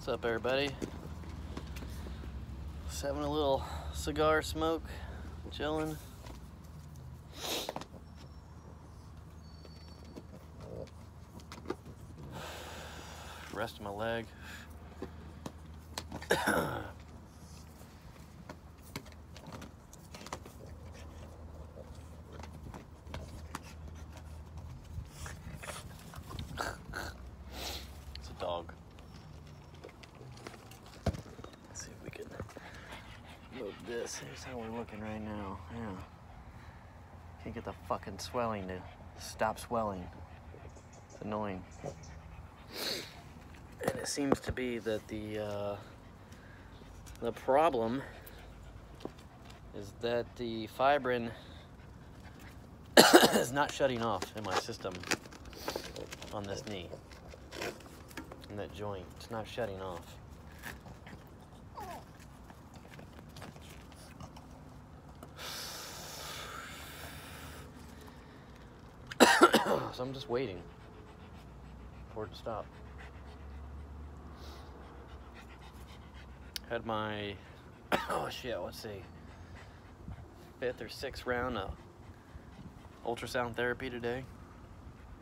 What's up, everybody? Just having a little cigar smoke, chilling. Resting my leg. It's a dog. Let's see if we can move this. Here's how we're looking right now. Yeah. Can't get the fucking swelling to stop swelling. It's annoying. And it seems to be that the problem is that the fibrin is not shutting off in my system on this knee, in that joint. It's not shutting off. So I'm just waiting for it to stop. Had my, oh shit, let's see, 5th or 6th round of ultrasound therapy today.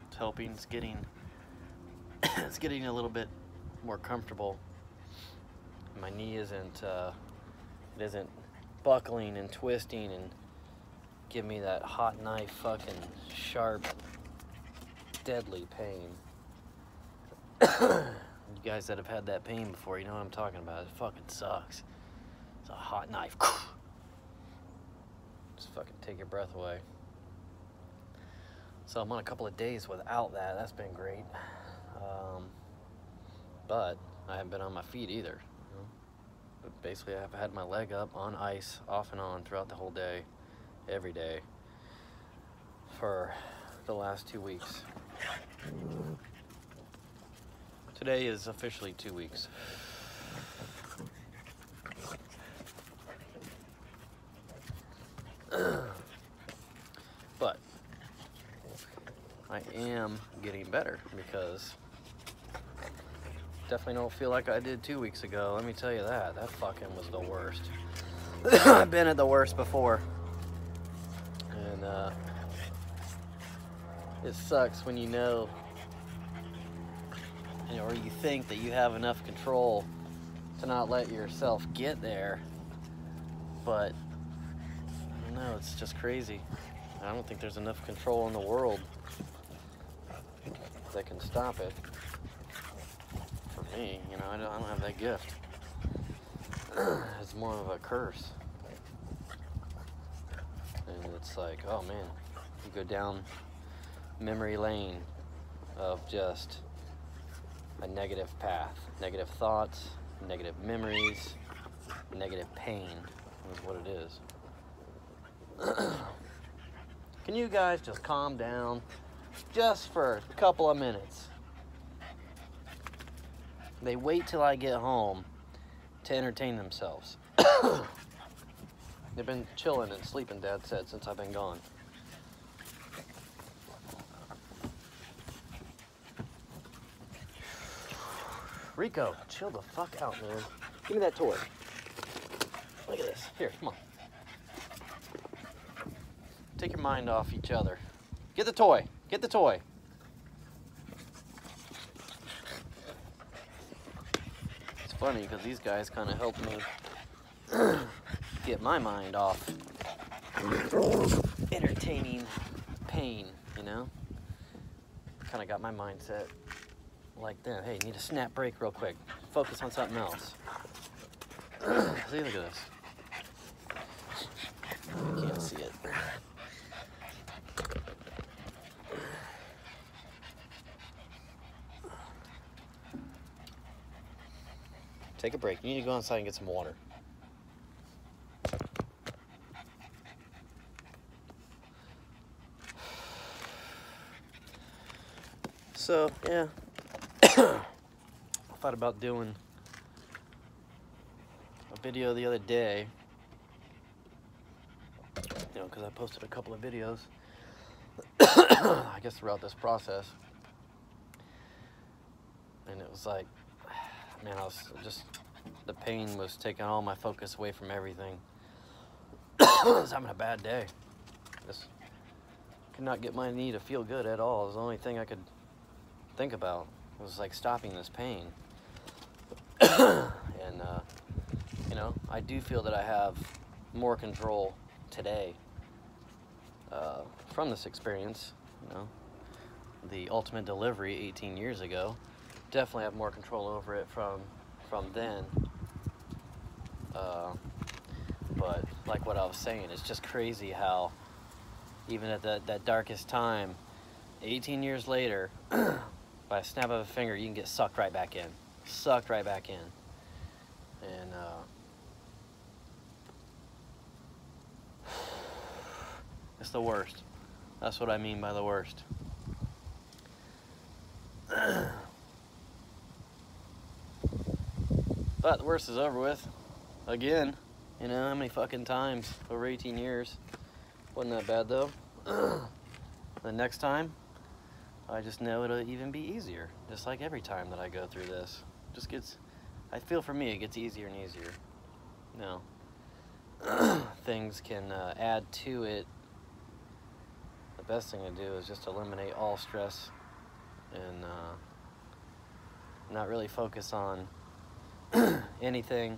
It's helping. It's getting a little bit more comfortable. My knee isn't buckling and twisting and give me that hot knife fucking sharp, deadly pain. You guys that have had that pain before, you know what I'm talking about. It fucking sucks. It's a hot knife. Just fucking take your breath away. So I'm on a couple of days without that. That's been great. But I haven't been on my feet either. You know? But basically, I've had my leg up on ice, off and on, throughout the whole day, every day, for the last 2 weeks. Today is officially 2 weeks. But I am getting better because definitely don't feel like I did 2 weeks ago. Let me tell you that. That fucking was the worst. I've been at the worst before. And it sucks when you know, or you think that you have enough control to not let yourself get there, but I don't know, it's just crazy. I don't think there's enough control in the world that can stop it. For me, you know, I don't have that gift. It's more of a curse. And it's like, oh man, you go down memory lane of just a negative path, negative thoughts, negative memories, negative pain is what it is. Can you guys just calm down just for a couple of minutes? They wait till I get home to entertain themselves. They've been chilling and sleeping, Dad said, since I've been gone. Rico, chill the fuck out, man. Give me that toy. Look at this. Here, come on. Take your mind off each other. Get the toy. Get the toy. It's funny because these guys kind of helped me get my mind off entertaining pain, you know? Kind of got my mindset like that. Hey, need a snap break real quick. Focus on something else. See, look at this. You can't see it. Take a break. You need to go outside and get some water. So, yeah. I thought about doing a video the other day, you know, because I posted a couple of videos, I guess throughout this process, and it was like, man, I was just, the pain was taking all my focus away from everything. I was having a bad day. Just could not get my knee to feel good at all. It was the only thing I could think about. It was like stopping this pain. And, you know, I do feel that I have more control today from this experience. You know, the ultimate delivery 18 years ago. Definitely have more control over it from then. But like what I was saying, it's just crazy how even at that darkest time, 18 years later, by a snap of a finger, you can get sucked right back in. Sucked right back in. And it's the worst. That's what I mean by the worst. But the worst is over with. Again, you know, how many fucking times over 18 years. Wasn't that bad though. The next time, I just know it'll even be easier. Just like every time that I go through this. Just gets, I feel for me, it gets easier and easier. You know, things can add to it. The best thing to do is just eliminate all stress and not really focus on anything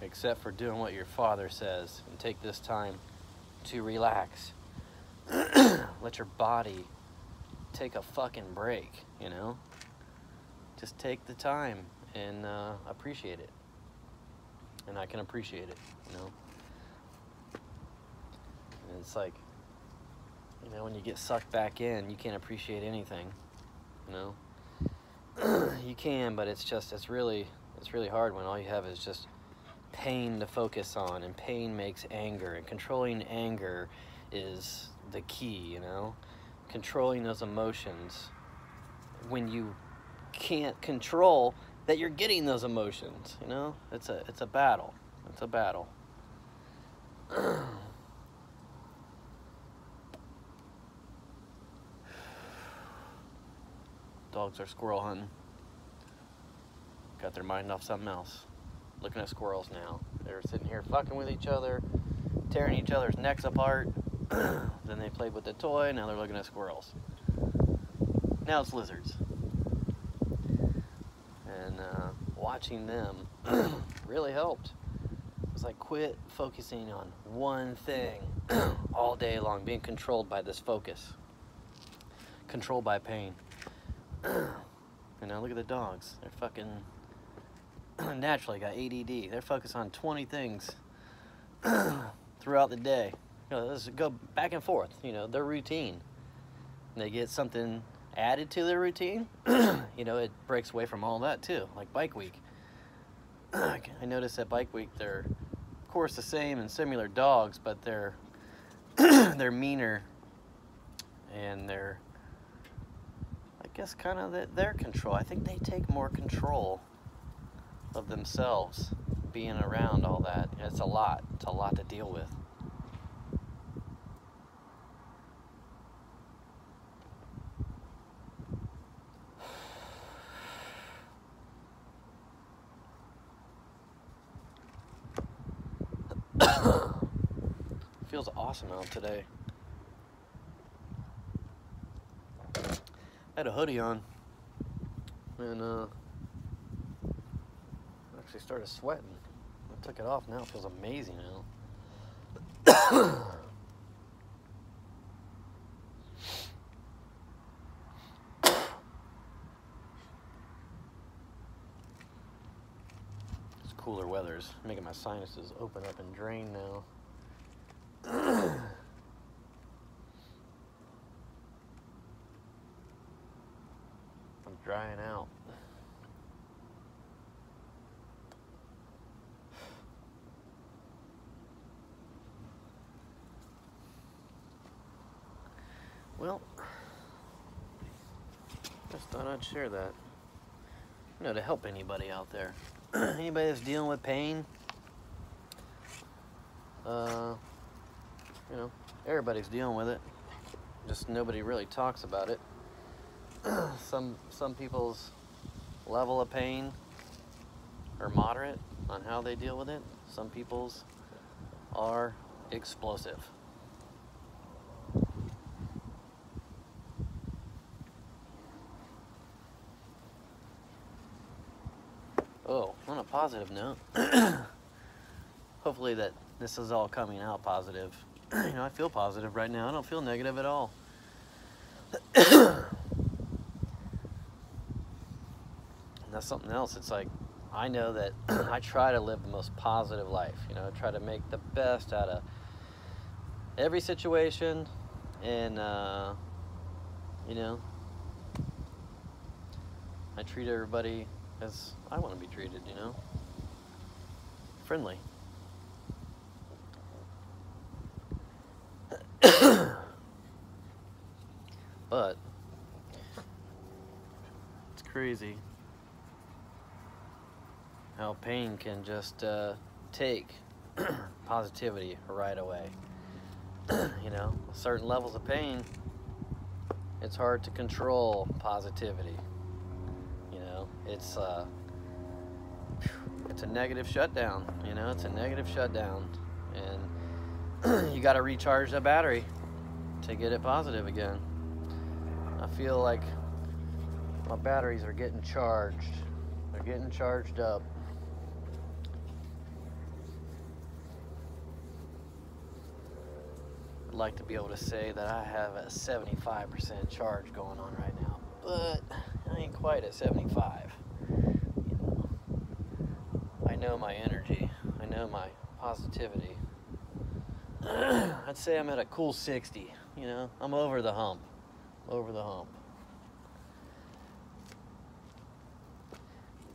except for doing what your father says, and take this time to relax. Let your body take a fucking break, you know? Just take the time and appreciate it. And I can appreciate it, you know? And it's like, you know, when you get sucked back in, you can't appreciate anything, you know? You can, but it's really hard when all you have is just pain to focus on, and pain makes anger, and controlling anger is the key, you know? Controlling those emotions when you can't control that you're getting those emotions, you know? It's a battle. It's a battle. Dogs are squirrel hunting. Got their mind off something else. Looking at squirrels now. They were sitting here fucking with each other, tearing each other's necks apart. Then they played with the toy, now they're looking at squirrels. Now it's lizards. And watching them really helped. It was like, quit focusing on one thing all day long, being controlled by this focus. Controlled by pain. You know, look at the dogs. They're fucking naturally got ADD. They're focused on 20 things throughout the day. You know, let's go back and forth, you know, their routine. And they get something added to their routine, you know, it breaks away from all that too, like Bike Week. I noticed at Bike Week they're, of course, the same and similar dogs, but they're they're meaner, and they're, I guess, kind of their control. I think they take more control of themselves being around all that. It's a lot to deal with. Feels awesome out today. I had a hoodie on and actually started sweating. I took it off, now it feels amazing now. It's cooler weather's making my sinuses open up and drain now. I'm drying out. Well, just thought I'd share that. You know, to help anybody out there. Anybody that's dealing with pain. You know, everybody's dealing with it. Just nobody really talks about it. Some people's level of pain are moderate on how they deal with it. Some people's are explosive. Oh, on a positive note, hopefully that this is all coming out positive. You know, I feel positive right now. I don't feel negative at all. And that's something else. It's like, I know that I try to live the most positive life. You know, I try to make the best out of every situation. And, you know, I treat everybody as I want to be treated, you know? Friendly. But it's crazy how pain can just take positivity right away. You know, certain levels of pain, it's hard to control positivity. You know, it's a negative shutdown. You know, it's a negative shutdown, and you got to recharge that battery to get it positive again. I feel like my batteries are getting charged. They're getting charged up. I'd like to be able to say that I have a 75% charge going on right now, but I ain't quite at 75. You know, I know my energy. I know my positivity. I'd say I'm at a cool 60. You know, I'm over the hump. Over the hump.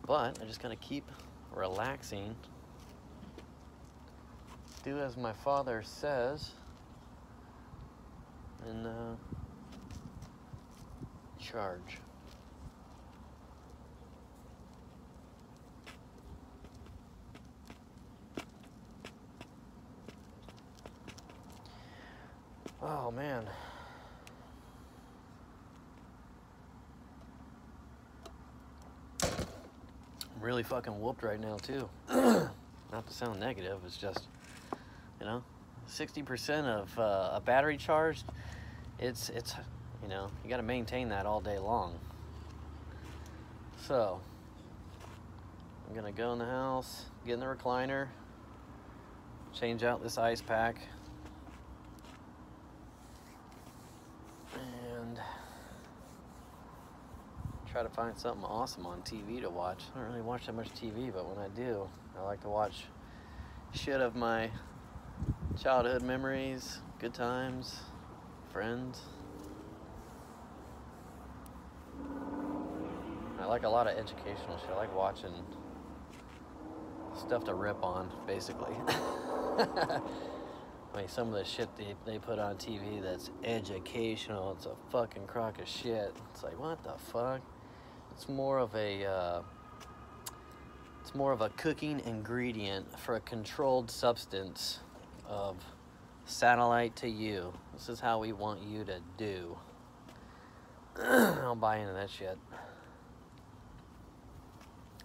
But I just gotta keep relaxing. Do as my father says. And charge. Oh man. I'm really fucking whooped right now too. Not to sound negative, it's just, you know, 60% of a battery charged, it's you know, you got to maintain that all day long. So I'm gonna go in the house, get in the recliner, change out this ice pack, and try to find something awesome on TV to watch. I don't really watch that much TV, but when I do, I like to watch shit of my childhood memories, good times, friends. I like a lot of educational shit. I like watching stuff to rip on, basically. I mean, some of the shit they put on TV that's educational, it's a fucking crock of shit. It's like, what the fuck? It's more of a cooking ingredient for a controlled substance of satellite to you. This is how we want you to do. I don't buy into that shit.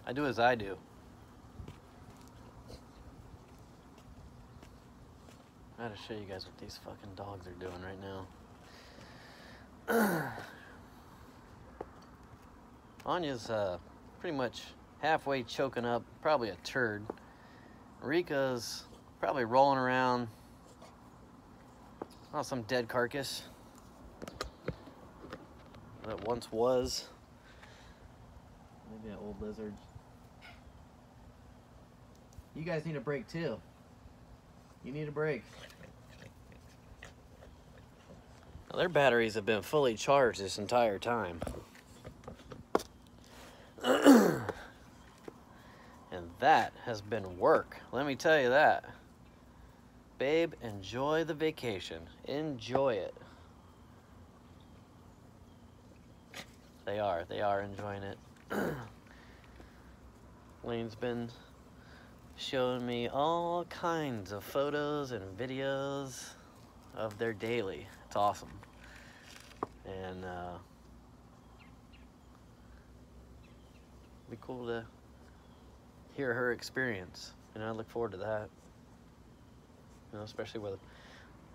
I do as I do. I gotta show you guys what these fucking dogs are doing right now. Anya's pretty much halfway choking up, probably a turd. Rika's probably rolling around on some dead carcass that once was. Maybe an old lizard. You guys need a break too. You need a break. Now, their batteries have been fully charged this entire time. And that has been work. Let me tell you that. Babe, enjoy the vacation. Enjoy it. They are enjoying it. Lane's been showing me all kinds of photos and videos of their daily. It's awesome. And be cool to hear her experience. And I look forward to that. You know, especially with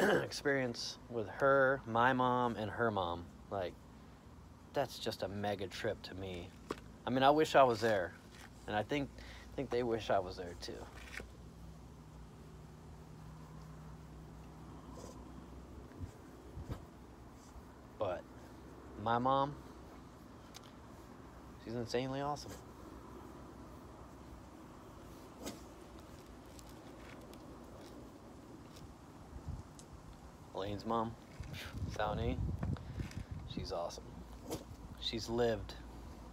experience with her, my mom, and her mom. Like, that's just a mega trip to me. I mean, I wish I was there. And I think they wish I was there too. But my mom, she's insanely awesome. Elaine's mom, Sauni, she's awesome. She's lived.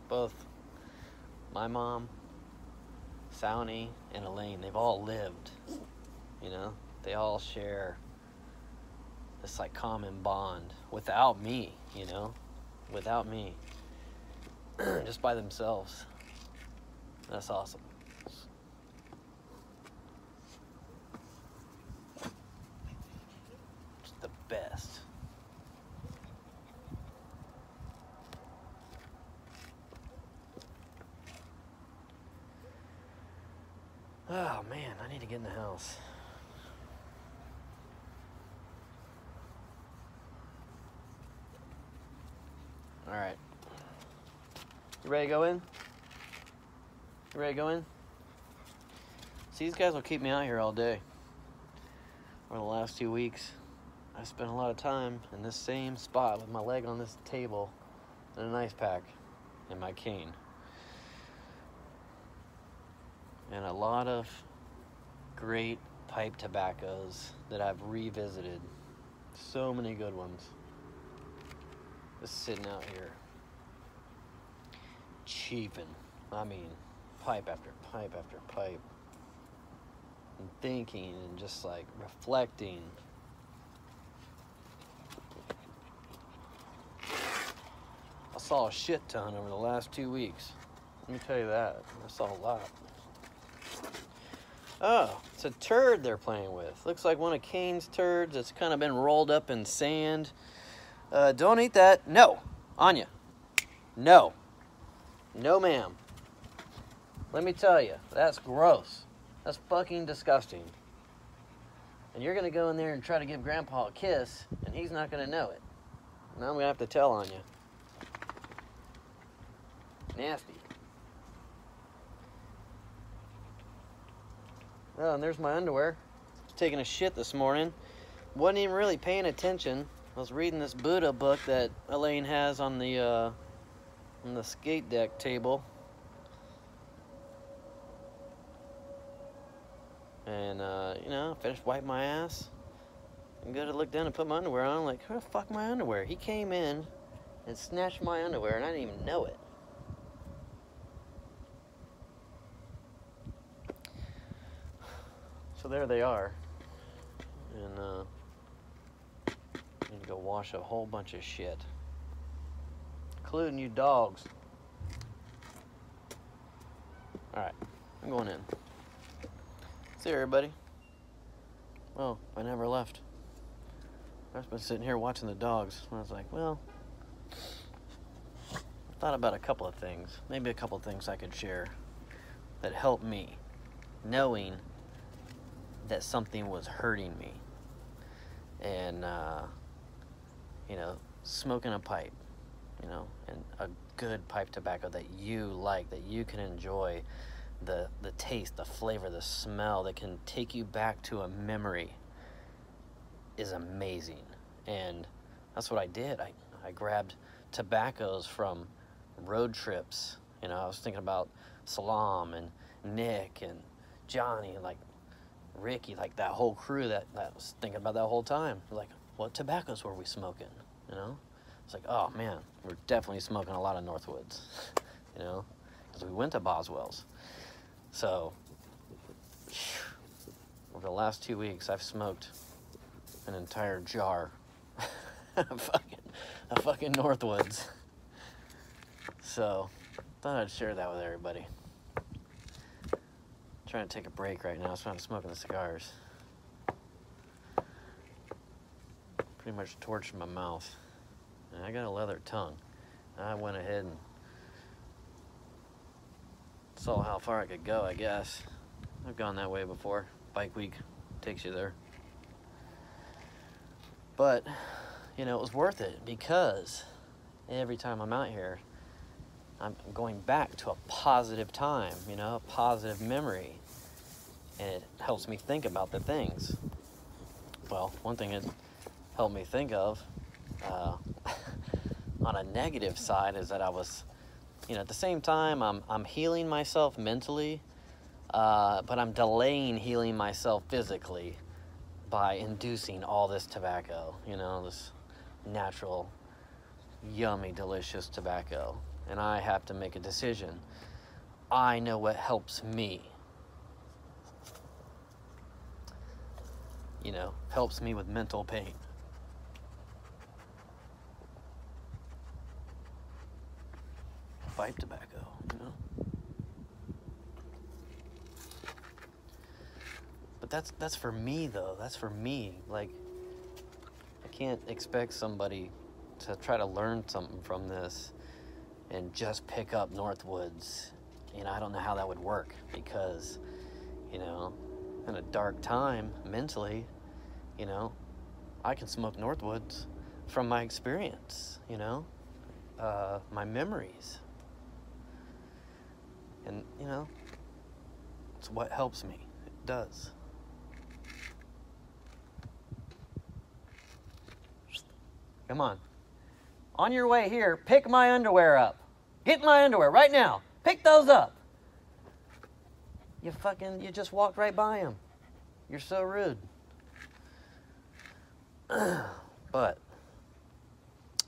Both my mom, Sauni, and Elaine, they've all lived. You know, they all share this like common bond without me, you know, without me, just by themselves. That's awesome. It's the best. Oh man, I need to get in the house. All right. You ready to go in? You ready to go in? See, these guys will keep me out here all day. For the last 2 weeks, I spent a lot of time in this same spot with my leg on this table and an ice pack and my cane. And a lot of great pipe tobaccos that I've revisited. So many good ones. Just sitting out here. Cheaping. I mean, pipe after pipe after pipe. And thinking and just like reflecting. I saw a shit ton over the last 2 weeks. Let me tell you that. I saw a lot. Oh, it's a turd they're playing with. Looks like one of Kane's turds. It's kind of been rolled up in sand. Don't eat that. No. Anya. No. No, ma'am. Let me tell you, that's gross. That's fucking disgusting. And you're going to go in there and try to give Grandpa a kiss, and he's not going to know it. Now I'm going to have to tell Anya. Nasty. Oh, and there's my underwear. I was taking a shit this morning. Wasn't even really paying attention. I was reading this Buddha book that Elaine has on the skate deck table. And, you know, finished wiping my ass. I'm good to look down and put my underwear on. I'm like, who the fuck my underwear? He came in and snatched my underwear, and I didn't even know it. So there they are. And, I need to go wash a whole bunch of shit. Including you dogs. Alright, I'm going in. See you, everybody. Oh, I never left. I've just been sitting here watching the dogs. And I was like, well, I thought about a couple of things. Maybe a couple of things I could share that helped me. Knowing that something was hurting me. And, you know, smoking a pipe, you know, and a good pipe tobacco that you like, that you can enjoy, the taste, the flavor, the smell, that can take you back to a memory is amazing. And that's what I did. I grabbed tobaccos from road trips. You know, I was thinking about Salam and Nick and Johnny, like Ricky, like that whole crew that was thinking about that whole time. Like, what tobaccos were we smoking? You know? It's like, oh man, we're definitely smoking a lot of Northwoods, you know? Because we went to Boswell's. So, over the last 2 weeks, I've smoked an entire jar of fucking Northwoods. So, thought I'd share that with everybody. Trying to take a break right now, so I'm smoking the cigars. Pretty much torched my mouth. And I got a leather tongue. I went ahead and saw how far I could go, I guess. I've gone that way before. Bike week takes you there. But, you know, it was worth it because every time I'm out here, I'm going back to a positive time, you know, a positive memory. And it helps me think about the things. Well, one thing it helped me think of on a negative side is that I was, you know, at the same time I'm healing myself mentally, but I'm delaying healing myself physically by inducing all this tobacco, you know, this natural, yummy, delicious tobacco. And I have to make a decision. I know what helps me. You know, helps me with mental pain. Pipe tobacco, you know. But that's for me though. That's for me. Like, I can't expect somebody to try to learn something from this and just pick up Northwoods. You know, I don't know how that would work because, you know, in a dark time mentally, you know, I can smoke Northwoods from my experience, you know, my memories. And, you know, it's what helps me. It does. Come on. On your way here, pick my underwear up. Get my underwear right now. Pick those up. You just walked right by them. You're so rude. But,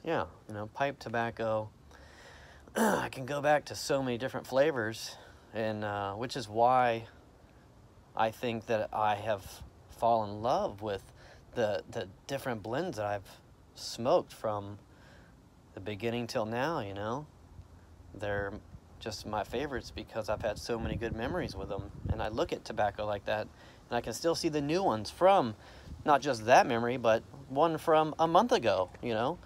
yeah, you know, pipe tobacco, I can go back to so many different flavors, and which is why I think that I have fallen in love with the different blends that I've smoked from the beginning till now, you know. They're just my favorites because I've had so many good memories with them, and I look at tobacco like that, and I can still see the new ones from not just that memory, but one from a month ago, you know.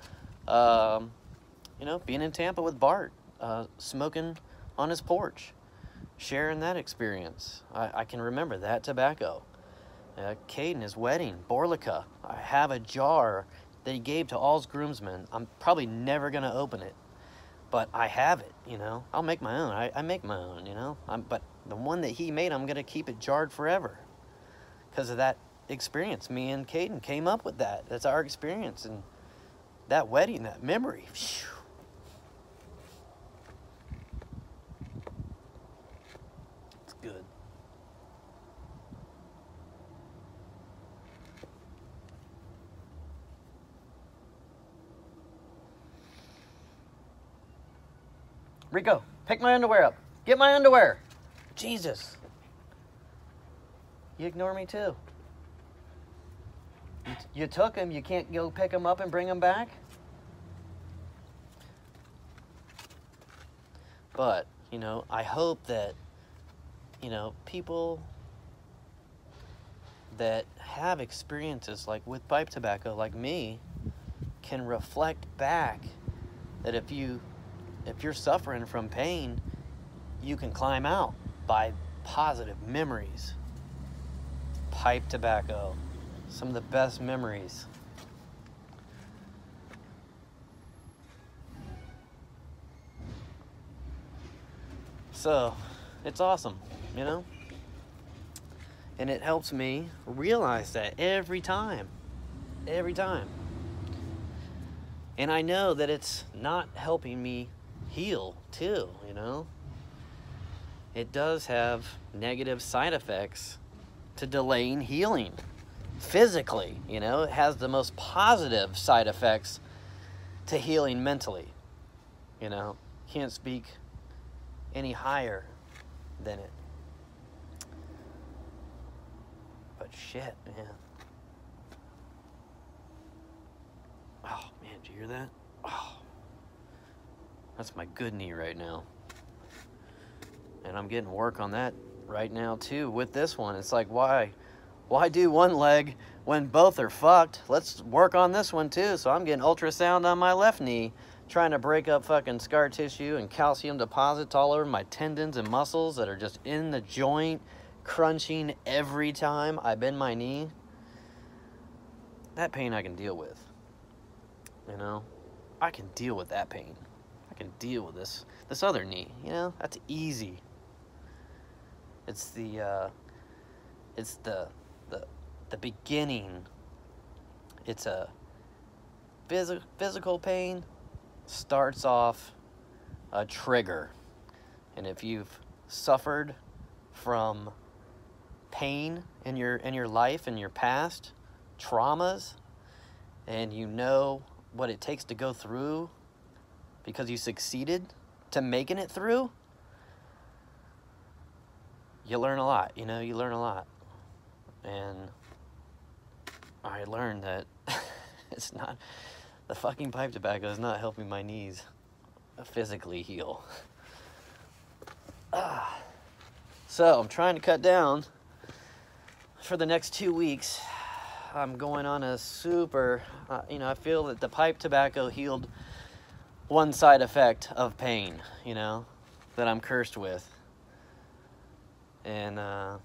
You know, being in Tampa with Bart, smoking on his porch, sharing that experience. I can remember that tobacco. Caden, his wedding, Borlica. I have a jar that he gave to all his groomsmen. I'm probably never going to open it, but I have it, you know. I'll make my own. I make my own, you know. But the one that he made, I'm going to keep it jarred forever because of that experience. Me and Caden came up with that. That's our experience. And that wedding, that memory, phew. It's good. Rico, pick my underwear up. Get my underwear. Jesus. You ignore me too. You took them. You can't go pick them up and bring them back? But, you know, I hope that, you know, people that have experiences like with pipe tobacco, like me, can reflect back that if you're suffering from pain, you can climb out by positive memories. Pipe tobacco, some of the best memories. So, it's awesome, you know? And it helps me realize that every time. Every time. And I know that it's not helping me heal, too, you know? It does have negative side effects to delaying healing physically, you know? It has the most positive side effects to healing mentally, you know? Can't speak any higher than it. But shit, man. Oh, man, did you hear that? Oh. That's my good knee right now. And I'm getting work on that right now, too, with this one. It's like, why do one leg when both are fucked? Let's work on this one, too. So I'm getting ultrasound on my left knee, trying to break up fucking scar tissue and calcium deposits all over my tendons and muscles that are just in the joint, crunching every time I bend my knee. That pain I can deal with. You know, I can deal with that pain. I can deal with this other knee. You know, that's easy. It's the beginning. It's a physical pain starts off a trigger, and if you've suffered from pain in your life, in your past, traumas, and you know what it takes to go through because you succeeded to making it through, you learn a lot. You know, you learn a lot. And I learned that it's not, the fucking pipe tobacco is not helping my knees physically heal. So I'm trying to cut down. For the next 2 weeks, I'm going on a super, you know, I feel that the pipe tobacco healed one side effect of pain, you know, that I'm cursed with. And I'm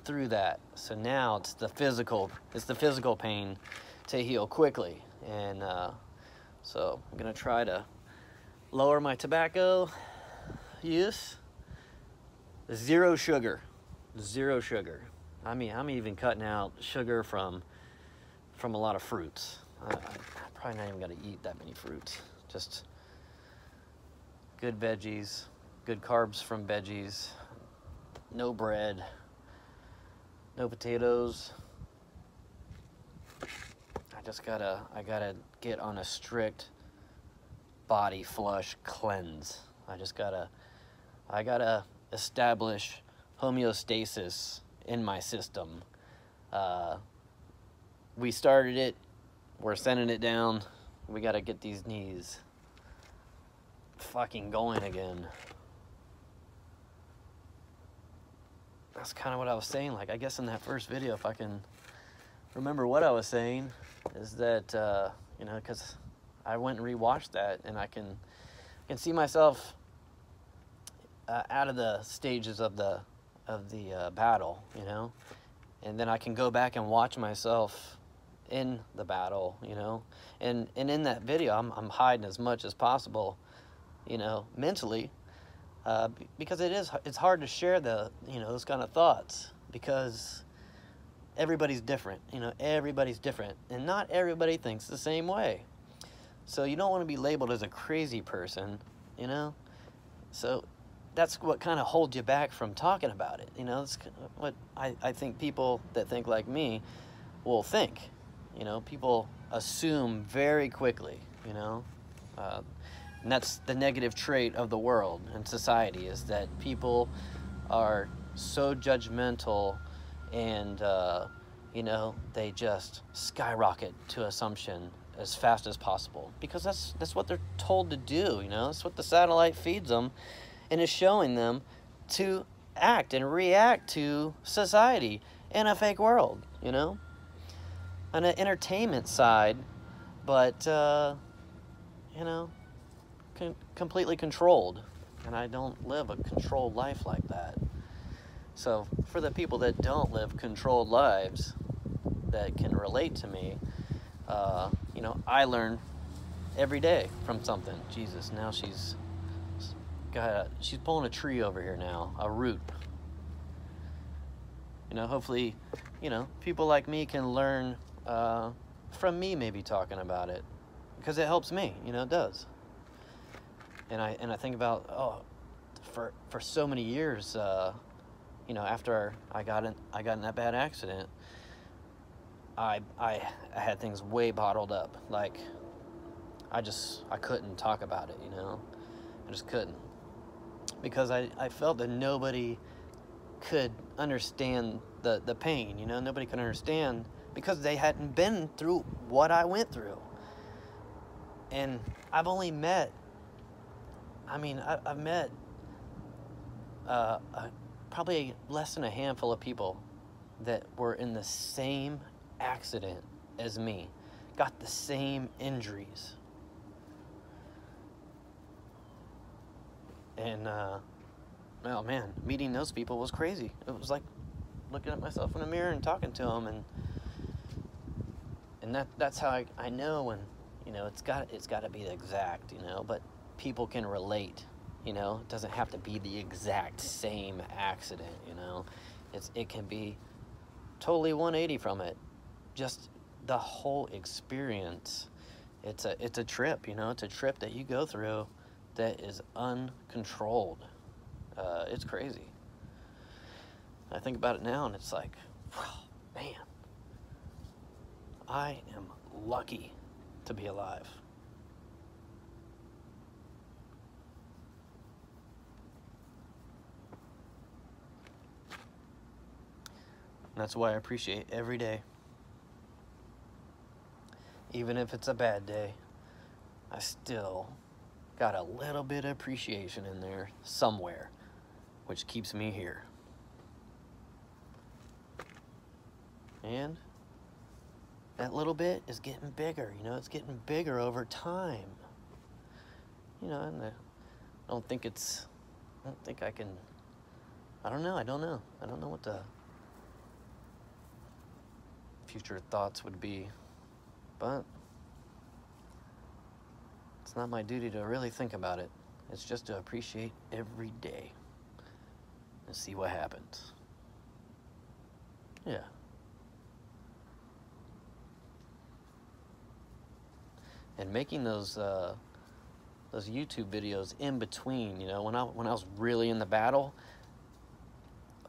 through that. So now it's the physical pain to heal quickly. And so I'm gonna try to lower my tobacco use. Zero sugar. I mean, I'm even cutting out sugar from a lot of fruits. I'm probably not even gonna eat that many fruits. Just good veggies, good carbs from veggies, no bread, no potatoes. I gotta get on a strict body flush cleanse. I gotta establish homeostasis in my system. We started it, we're sending it down. We gotta get these knees fucking going again. That's kind of what I was saying. Like, I guess in that first video, if I can remember what I was saying, is that, you know, because I went and rewatched that, and I can see myself out of the stages of the battle, you know, and then I can go back and watch myself in the battle, you know, and in that video, I'm hiding as much as possible, you know, mentally, because it's hard to share you know, those kind of thoughts, because everybody's different, you know, everybody's different, and not everybody thinks the same way. So you don't want to be labeled as a crazy person, you know. So that's what kind of holds you back from talking about it, you know. It's what I think people that think like me will think, you know. People assume very quickly, you know. And that's the negative trait of the world and society, is that people are so judgmental, and you know, they just skyrocket to assumption as fast as possible, because that's what they're told to do, you know. That's what the satellite feeds them, and is showing them to act and react to society in a fake world, you know, on an entertainment side, but you know, completely controlled. And I don't live a controlled life like that. So for the people that don't live controlled lives, that can relate to me, you know, I learn every day from something. Jesus, now she's pulling a tree over here now, a root. You know, hopefully, you know, people like me can learn from me, maybe talking about it, because it helps me, you know, it does. And I think about, for so many years, you know, after I got in that bad accident, I had things way bottled up. Like, I couldn't talk about it, you know. I just couldn't, because I felt that nobody could understand the pain, you know. Nobody could understand, because they hadn't been through what I went through. And I've only met, I've met probably less than a handful of people that were in the same accident as me, got the same injuries, And oh man, meeting those people was crazy. It was like looking at myself in the mirror and talking to them, and that's how I know when, you know, it's got to be exact, you know, but people can relate, you know. It doesn't have to be the exact same accident, you know. It can be totally 180 from it. Just the whole experience. It's a trip, you know. It's a trip that you go through that is uncontrolled. It's crazy. I think about it now and it's like, wow, man, I am lucky to be alive. And that's why I appreciate every day. Even if it's a bad day, I still got a little bit of appreciation in there somewhere, which keeps me here. And that little bit is getting bigger, you know, it's getting bigger over time. You know, and I don't think I can, I don't know what the future thoughts would be, but it's not my duty to really think about it. It's just to appreciate every day and see what happens. Yeah. And making those YouTube videos in between, you know, when I was really in the battle,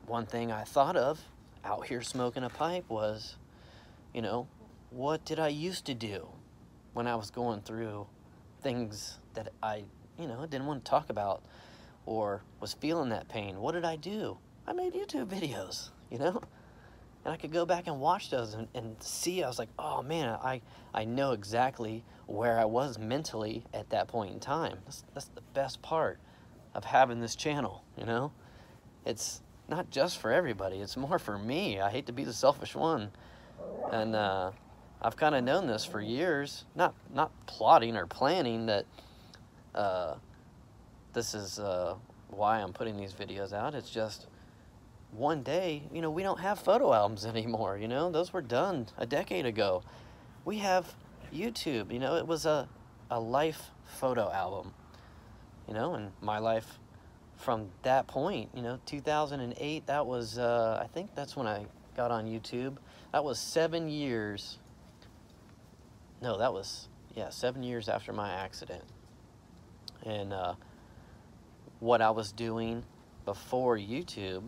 one thing I thought of out here smoking a pipe was, you know, what did I used to do when I was going through things that I, you know, didn't want to talk about or was feeling that pain? What did I do? I made YouTube videos, you know? And I could go back and watch those and see, I was like, oh man, I know exactly where I was mentally at that point in time. That's the best part of having this channel, you know? It's not just for everybody, it's more for me. I hate to be the selfish one. And I've kind of known this for years, not plotting or planning that this is why I'm putting these videos out. It's just, one day, you know, we don't have photo albums anymore, you know, those were done a decade ago. We have YouTube, you know, it was a life photo album, you know, and my life from that point, you know, 2008, that was, I think that's when I got on YouTube. That was 7 years, no, that was, yeah, 7 years after my accident. And what I was doing before YouTube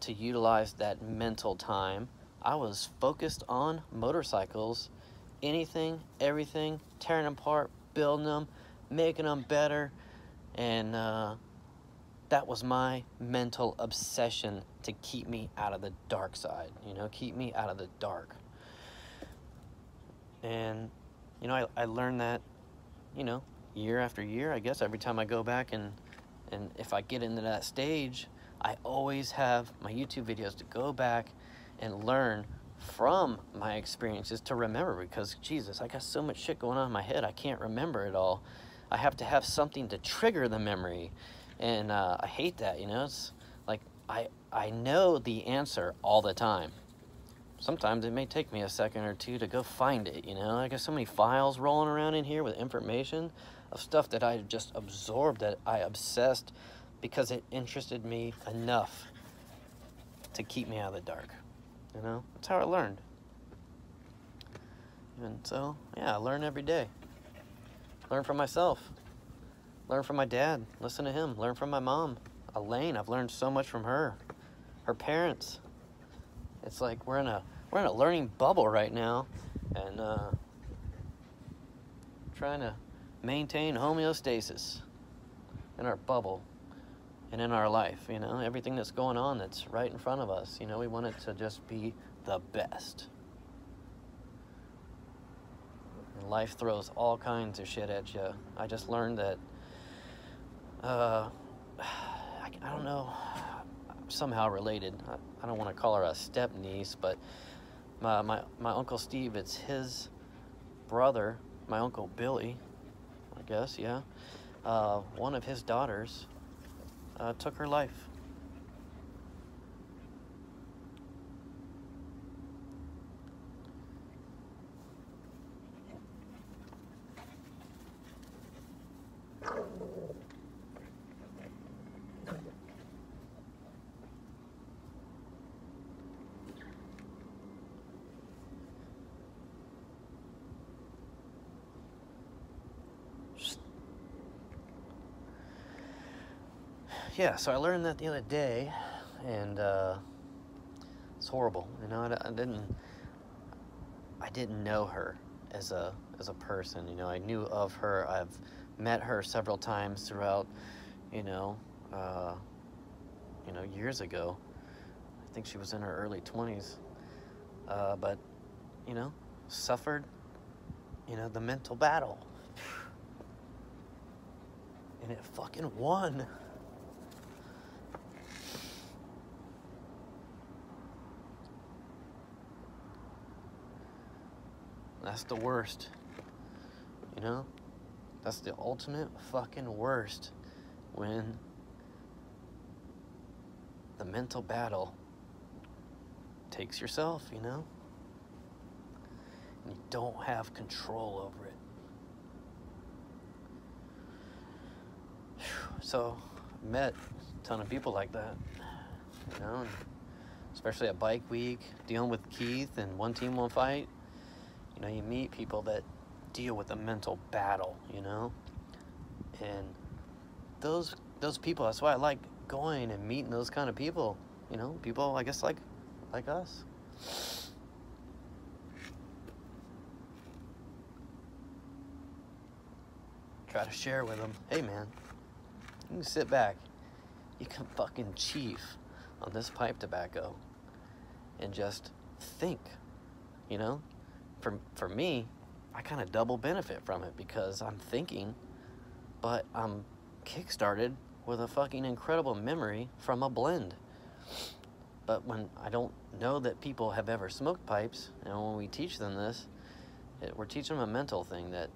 to utilize that mental time, I was focused on motorcycles, anything, everything, tearing them apart, building them, making them better, and that was my mental obsession to keep me out of the dark side, you know, keep me out of the dark. And, you know, I learned that, you know, year after year, I guess, every time I go back and if I get into that stage, I always have my YouTube videos to go back and learn from my experiences to remember, because Jesus, I got so much shit going on in my head, I can't remember it all. I have to have something to trigger the memory, and I hate that, you know. It's like I know the answer all the time. Sometimes it may take me a second or two to go find it, you know. I got so many files rolling around in here with information of stuff that I just absorbed, that I obsessed because it interested me enough to keep me out of the dark, you know? That's how I learned. And so, yeah, I learn every day. Learn from myself. Learn from my dad. Listen to him. Learn from my mom, Elaine. I've learned so much from her. Her parents. It's like we're in a learning bubble right now, and trying to maintain homeostasis in our bubble. And in our life, you know, everything that's going on that's right in front of us, you know, we want it to just be the best. And life throws all kinds of shit at you. I just learned that, I don't know, somehow related. I don't want to call her a step niece, but my Uncle Steve, it's his brother, my Uncle Billy, I guess, yeah. One of his daughters took her life. Yeah, so I learned that the other day, and it's horrible. You know, I didn't know her as a person. You know, I knew of her. I've met her several times throughout, you know, years ago. I think she was in her early 20s, but you know, suffered, you know, the mental battle, and it fucking won. That's the worst, you know? That's the ultimate fucking worst, when the mental battle takes yourself, you know? And you don't have control over it. So, I met a ton of people like that, you know? And especially at Bike Week, dealing with Keith and One Team One Fight. You know, you meet people that deal with a mental battle, you know? And those people, that's why I like going and meeting those kind of people, you know? People, I guess, like us. Try to share with them, hey man, you can sit back, you can fucking chief on this pipe tobacco and just think, you know? For me, I kind of double benefit from it because I'm thinking, but I'm kickstarted with a fucking incredible memory from a blend. But when I don't know that people have ever smoked pipes, and when we teach them this, we're teaching them a mental thing that,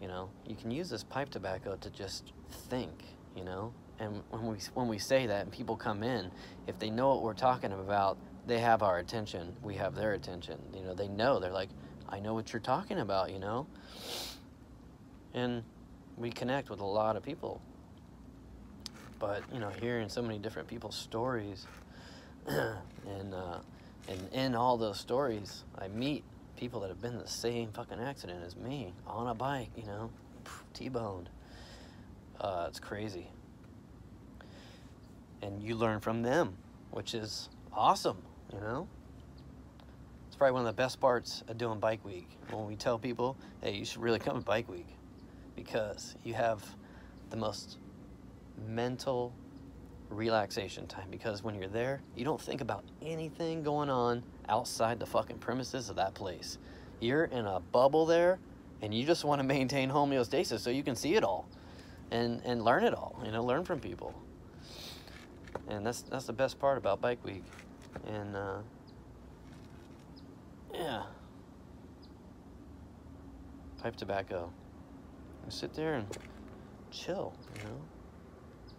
you know, you can use this pipe tobacco to just think, you know? And when we say that and people come in, if they know what we're talking about, they have our attention, we have their attention. You know, they know, they're like, I know what you're talking about, you know? And we connect with a lot of people. But, you know, hearing so many different people's stories, and in all those stories, I meet people that have been in the same fucking accident as me, on a bike, you know, T-boned. It's crazy. And you learn from them, which is awesome, you know? It's probably one of the best parts of doing Bike Week, when we tell people, hey, you should really come to Bike Week, because you have the most mental relaxation time, because when you're there, you don't think about anything going on outside the fucking premises of that place. You're in a bubble there, and you just want to maintain homeostasis so you can see it all and learn it all, you know, learn from people. And that's the best part about Bike Week. And yeah, pipe tobacco. You sit there and chill, you know,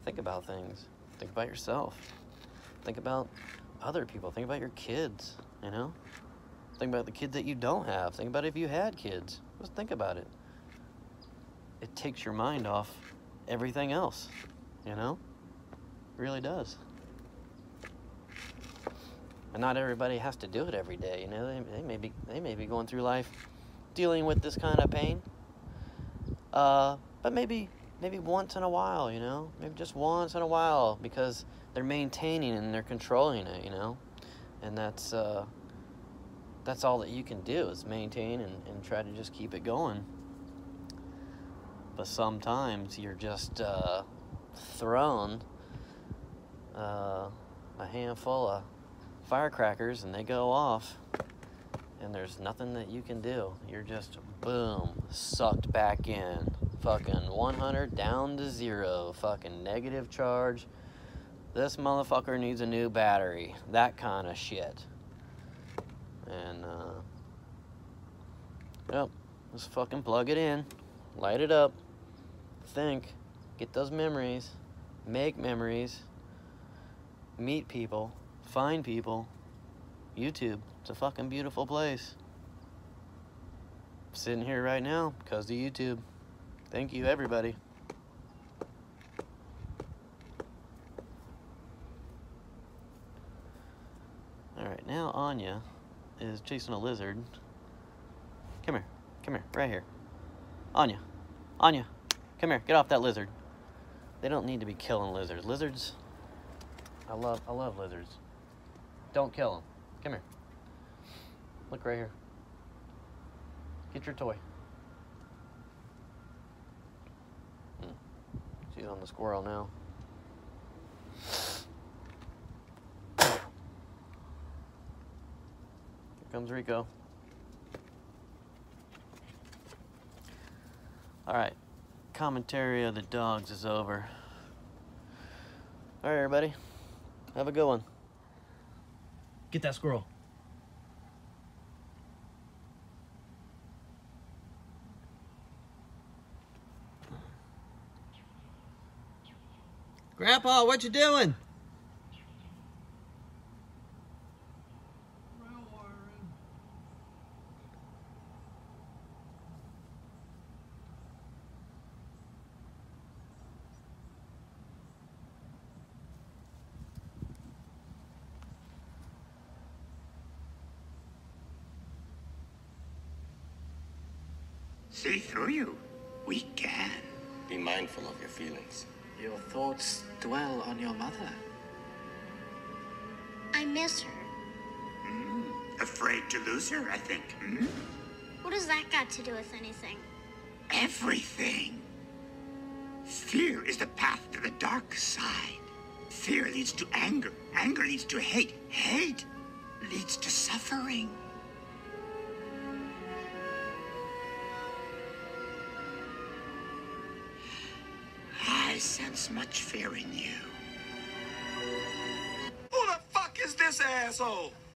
think about things, think about yourself, think about other people, think about your kids, you know, think about the kids that you don't have, think about if you had kids, just think about it. It takes your mind off everything else, you know, it really does. And not everybody has to do it every day, you know. They may be going through life dealing with this kind of pain, but maybe once in a while, you know, maybe just once in a while, because they're maintaining and they're controlling it, you know. And that's all that you can do, is maintain and try to just keep it going. But sometimes you're just thrown a handful of firecrackers and they go off, and there's nothing that you can do. You're just, boom, sucked back in. Fucking 100 down to 0. Fucking negative charge. This motherfucker needs a new battery. That kind of shit. And, yep, just fucking plug it in. Light it up. Think. Get those memories. make memories, meet people, find people. YouTube, it's a fucking beautiful place. Sitting here right now because of YouTube. Thank you, everybody. Alright, now Anya is chasing a lizard. Come here, right here. Anya, come here, get off that lizard. They don't need to be killing lizards. Lizards, I love lizards. Don't kill them. Come here. Look right here. Get your toy. She's on the squirrel now. Here comes Rico. Alright, commentary of the dogs is over. Alright, everybody, have a good one. Get that squirrel. Grandpa, what you doing? See through you. We can. Be mindful of your feelings. Your thoughts dwell on your mother. I miss her. Afraid to lose her, I think. What does that got to do with anything? Everything. Fear is the path to the dark side. Fear leads to anger. Anger leads to hate. Hate leads to suffering. I sense much fear in you. Who the fuck is this asshole?